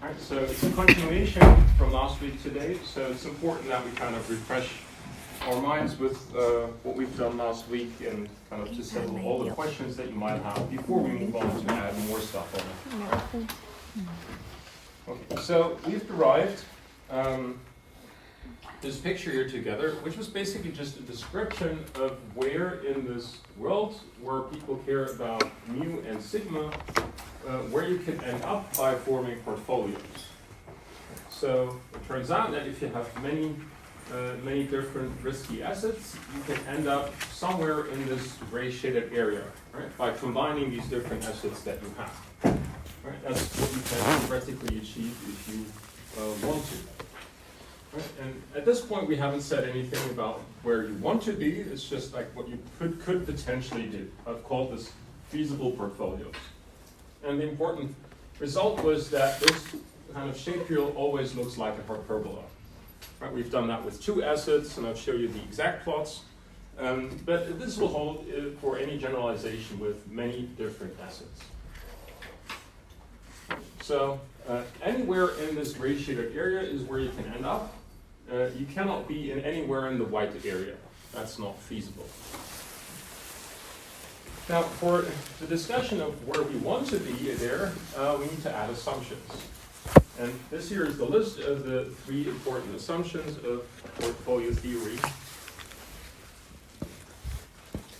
All right, so it's a continuation from last week today, so it's important that we kind of refresh our minds with what we've done last week and kind of to settle all the questions that you might have before we move on to add more stuff on it. Okay, so we've derived this picture here together, which was basically just a description of where in this world where people care about mu and sigma, where you can end up by forming portfolios. So it turns out that if you have many different risky assets, you can end up somewhere in this gray shaded area, right? By combining these different assets that you have. Right? That's what you can theoretically achieve if you want to. Right? And at this point, we haven't said anything about where you want to be. It's just like what you could potentially do. I've called this feasible portfolios. And the important result was that this kind of shape here always looks like a hyperbola. Right? We've done that with two assets, and I'll show you the exact plots. But this will hold for any generalization with many different assets. So anywhere in this gray shaded area is where you can end up. You cannot be in anywhere in the white area. That's not feasible. Now, for the discussion of where we want to be there, we need to add assumptions. And this here is the list of the 3 important assumptions of portfolio theory.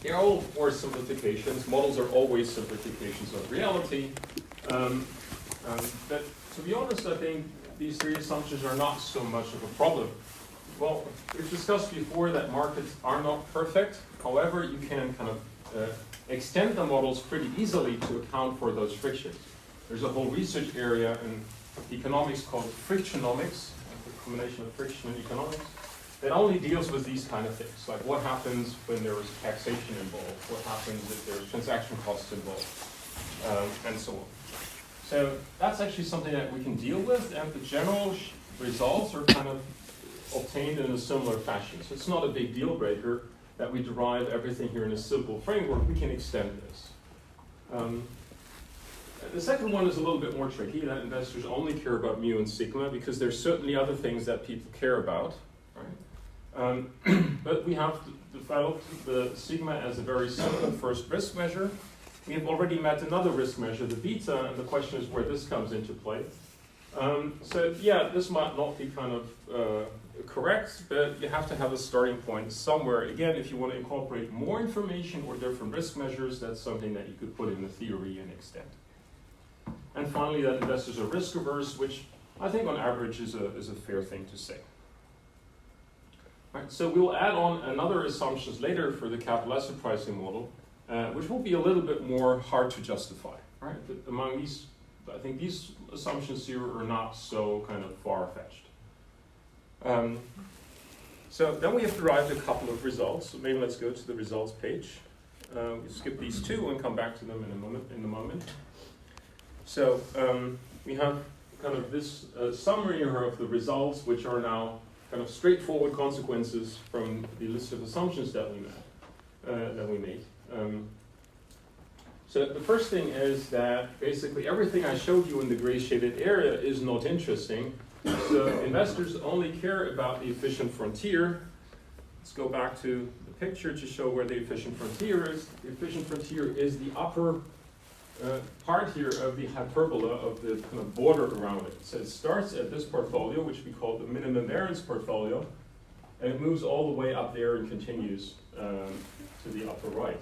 They're all more simplifications. Models are always simplifications of reality. But to be honest, I think these 3 assumptions are not so much of a problem. Well, we've discussed before that markets are not perfect. However, you can kind of extend the models pretty easily to account for those frictions. There's a whole research area in economics called frictionomics, the combination of friction and economics, that only deals with these kind of things, like what happens when there is taxation involved, what happens if there's transaction costs involved, and so on. So that's actually something that we can deal with, and the general results are kind of obtained in a similar fashion. So it's not a big deal breaker that we derive everything here in a simple framework. We can extend this. The second one is a little bit more tricky, that investors only care about mu and sigma, because there's certainly other things that people care about, right? But we have developed the sigma as a very simple first risk measure. We have already met another risk measure, the beta, and the question is where this comes into play. So yeah, this might not be kind of correct, but you have to have a starting point somewhere. Again, if you want to incorporate more information or different risk measures, that's something that you could put in the theory and extend. And finally, that investors are risk averse, which I think on average is a fair thing to say. Right, so we'll add on another assumptions later for the capital asset pricing model, which will be a little bit more hard to justify. Right? But among these, I think these assumptions here are not so kind of far-fetched. So then we have derived a couple of results. So maybe let's go to the results page. We'll skip these 2 and come back to them in a moment. So we have kind of this summary here of the results, which are now kind of straightforward consequences from the list of assumptions that we made. So the first thing is that basically everything I showed you in the gray shaded area is not interesting. So investors only care about the efficient frontier. Let's go back to the picture to show where the efficient frontier is. The efficient frontier is the upper part here of the hyperbola of the kind of border around it. So it starts at this portfolio, which we call the minimum variance portfolio, and it moves all the way up there and continues to the upper right.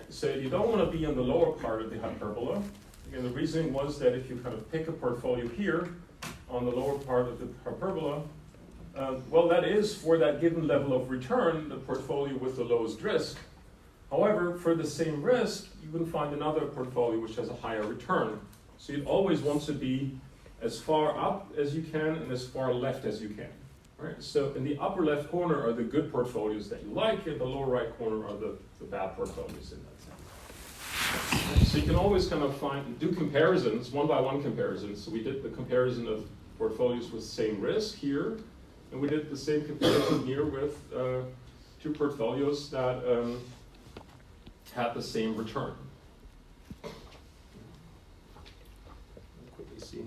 So you don't want to be in the lower part of the hyperbola. Again, the reasoning was that if you kind of pick a portfolio here on the lower part of the hyperbola, well, that is for that given level of return, the portfolio with the lowest risk. However, for the same risk, you would find another portfolio which has a higher return. So you'd always want to be as far up as you can and as far left as you can. Right? So in the upper left corner are the good portfolios that you like, and the lower right corner are the bad portfolios in that sense. Right? So you can always kind of do comparisons, one-by-one comparisons. So we did the comparison of portfolios with the same risk here, and we did the same comparison here with 2 portfolios that had the same return. Quickly see.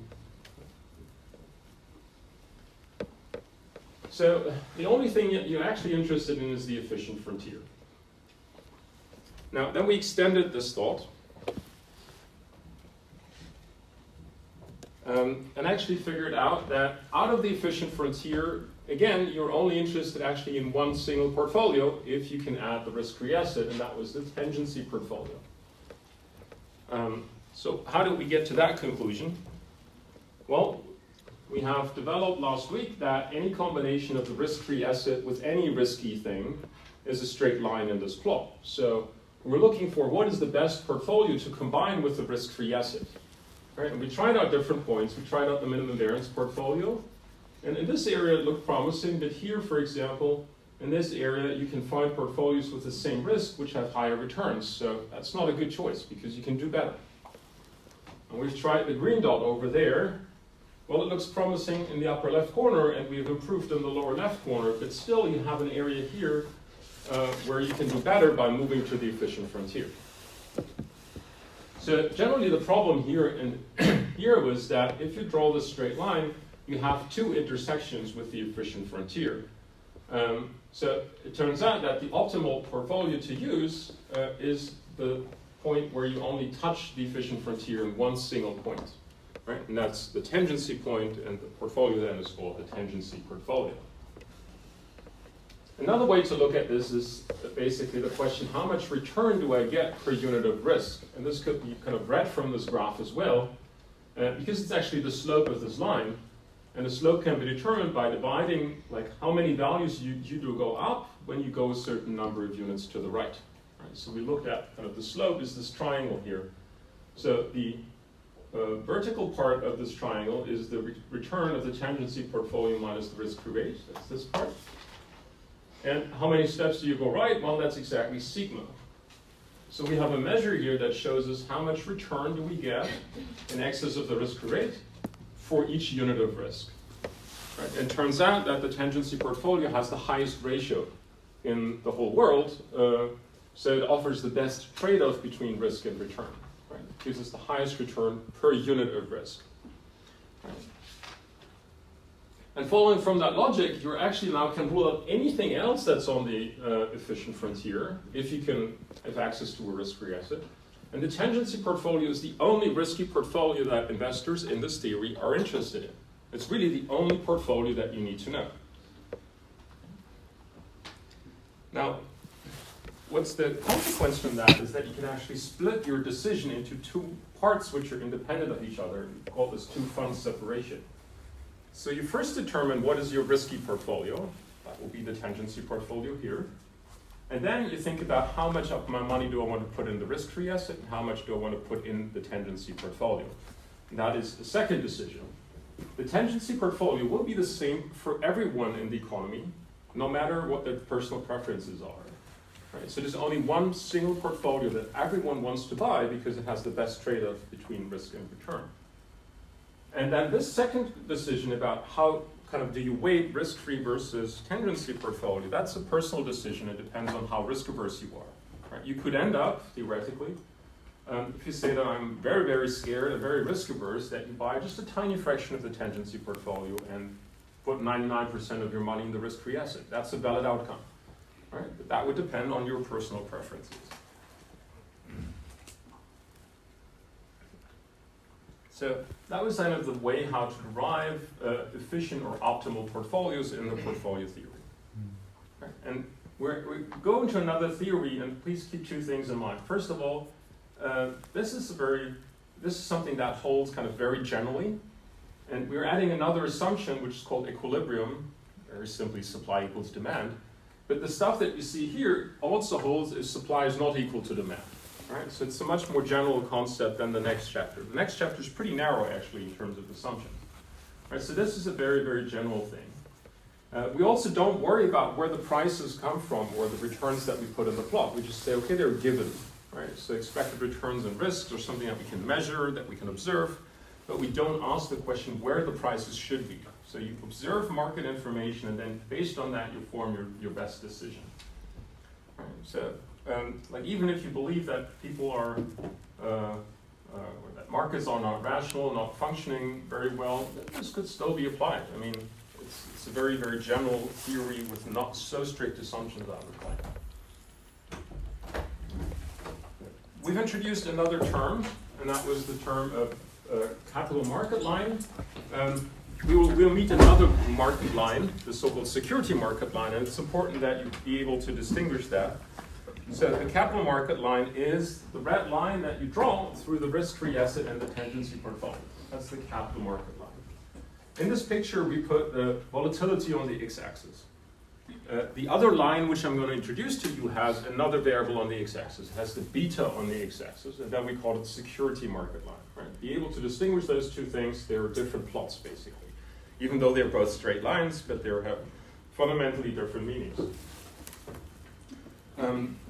So the only thing you're actually interested in is the efficient frontier. Now, then we extended this thought and actually figured out that out of the efficient frontier, again, you're only interested actually in one single portfolio if you can add the risk-free asset, and that was the tangency portfolio. So how did we get to that conclusion? Well, we have developed last week that any combination of the risk-free asset with any risky thing is a straight line in this plot. So we're looking for what is the best portfolio to combine with the risk-free asset. Right? And we tried out different points. We tried out the minimum variance portfolio. And in this area it looked promising, but here, for example, in this area you can find portfolios with the same risk which have higher returns. So that's not a good choice because you can do better. And we've tried the green dot over there. Well, it looks promising in the upper left corner, and we've improved in the lower left corner, but still you have an area here where you can do better by moving to the efficient frontier. So generally the problem here and here was that if you draw this straight line, you have two intersections with the efficient frontier. So it turns out that the optimal portfolio to use is the point where you only touch the efficient frontier in one single point. Right? And that's the tangency point, and the portfolio then is called the tangency portfolio. Another way to look at this is basically the question, how much return do I get per unit of risk? And this could be kind of read from this graph as well, because it's actually the slope of this line. And the slope can be determined by dividing like how many values you do go up when you go a certain number of units to the right. Right? So we looked at kind of the slope is this triangle here. So the vertical part of this triangle is the return of the tangency portfolio minus the risk-free rate. That's this part. And how many steps do you go right? Well, that's exactly sigma. So we have a measure here that shows us how much return do we get in excess of the risk-free rate for each unit of risk. Right? And it turns out that the tangency portfolio has the highest ratio in the whole world, so it offers the best trade-off between risk and return. Right? It gives us the highest return per unit of risk. Right? And following from that logic, you actually now can rule out anything else that's on the efficient frontier if you can have access to a risk-free asset. And the tangency portfolio is the only risky portfolio that investors in this theory are interested in. It's really the only portfolio that you need to know. Now, what's the consequence from that is that you can actually split your decision into two parts which are independent of each other. We call this two-fund separation. So you first determine what is your risky portfolio. That will be the tangency portfolio here. And then you think about how much of my money do I want to put in the risk-free asset and how much do I want to put in the tangency portfolio. And that is the second decision. The tangency portfolio will be the same for everyone in the economy, no matter what their personal preferences are. Right? So there's only one single portfolio that everyone wants to buy because it has the best trade-off between risk and return. And then this second decision about how kind of do you weight risk-free versus tangency portfolio, that's a personal decision. It depends on how risk-averse you are. Right? You could end up, theoretically, if you say that I'm very, very scared and very risk-averse, that you buy just a tiny fraction of the tangency portfolio and put 99% of your money in the risk-free asset. That's a valid outcome. Right? But that would depend on your personal preferences. So that was kind of the way how to derive efficient or optimal portfolios in the portfolio theory. Right? And we go into another theory, and please keep two things in mind. First of all, this is something that holds kind of very generally, and we're adding another assumption which is called equilibrium, very simply supply equals demand. But the stuff that you see here also holds if supply is not equal to demand. Right? So it's a much more general concept than the next chapter. The next chapter is pretty narrow, actually, in terms of assumptions. Right? So this is a very, very general thing. We also don't worry about where the prices come from or the returns that we put in the plot. We just say, okay, they're given. Right? So expected returns and risks are something that we can measure, that we can observe, but we don't ask the question where the prices should be. So you observe market information, and then based on that, you form your best decision. Right? So. Like even if you believe that people are, or that markets are not rational, not functioning very well, this could still be applied. I mean, it's a very, very general theory with not so strict assumptions, I would claim. We've introduced another term, and that was the term of capital market line. We'll meet another market line, the so-called security market line, and it's important that you be able to distinguish that. So the capital market line is the red line that you draw through the risk-free asset and the tendency portfolio. That's the capital market line. In this picture, we put the volatility on the x-axis. The other line, which I'm going to introduce to you, has another variable on the x-axis. It has the beta on the x-axis, and then we call it the security market line. Right? Be able to distinguish those two things, they're different plots, basically. Even though they're both straight lines, but they have fundamentally different meanings.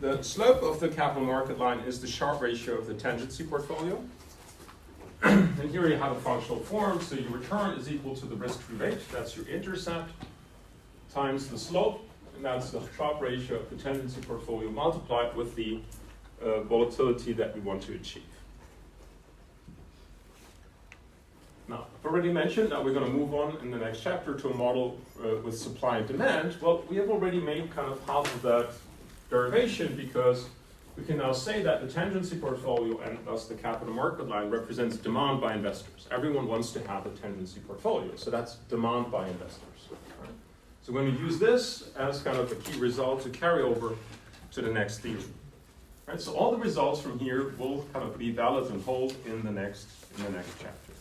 The slope of the capital market line is the Sharpe ratio of the tangency portfolio. And here you have a functional form, so your return is equal to the risk-free rate, that's your intercept, times the slope, and that's the Sharpe ratio of the tendency portfolio multiplied with the volatility that we want to achieve. Now, I've already mentioned that we're going to move on in the next chapter to a model with supply and demand. Well, we have already made kind of half of that derivation, because we can now say that the tangency portfolio and thus the capital market line represents demand by investors. Everyone wants to have a tendency portfolio, so that's demand by investors. Right? So we're going to use this as kind of a key result to carry over to the next theory. Right? So all the results from here will kind of be valid and hold in the next chapter.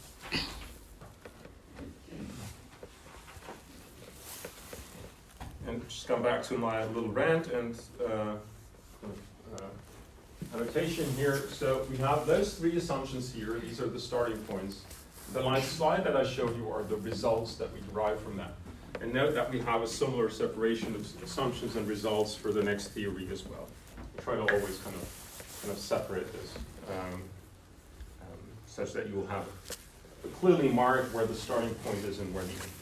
And just come back to my little rant and annotation here. So we have those three assumptions here. These are the starting points. The last slide that I showed you are the results that we derive from that. And note that we have a similar separation of assumptions and results for the next theory as well. We try to always kind of separate this such that you will have clearly marked where the starting point is and where the end point is.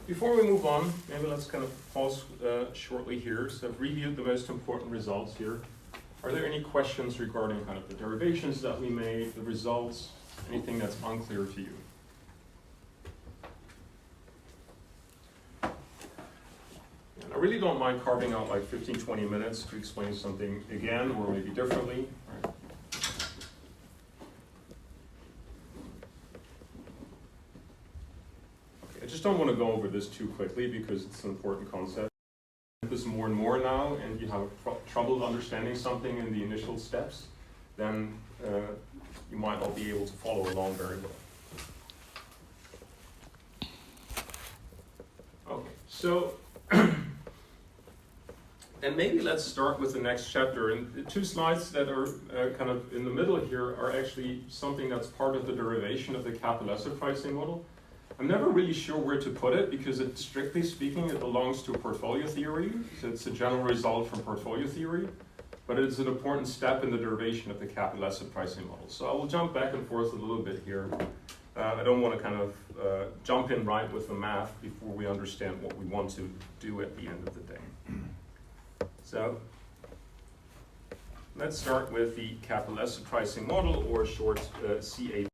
Before we move on, maybe let's kind of pause shortly here. So I've reviewed the most important results here. Are there any questions regarding kind of the derivations that we made, the results, anything that's unclear to you? And I really don't mind carving out like 15, 20 minutes to explain something again or maybe differently. Right? I just don't want to go over this too quickly because it's an important concept. This more and more now, and you have trouble understanding something in the initial steps, then you might not be able to follow along very well. Okay, so and maybe let's start with the next chapter. And the two slides that are kind of in the middle here are actually something that's part of the derivation of the capital asset pricing model. I'm never really sure where to put it because strictly speaking, it belongs to a portfolio theory. So it's a general result from portfolio theory, but it's an important step in the derivation of the capital asset pricing model. So I will jump back and forth a little bit here. I don't want to kind of jump in right with the math before we understand what we want to do at the end of the day. So let's start with the capital asset pricing model, or short CAP.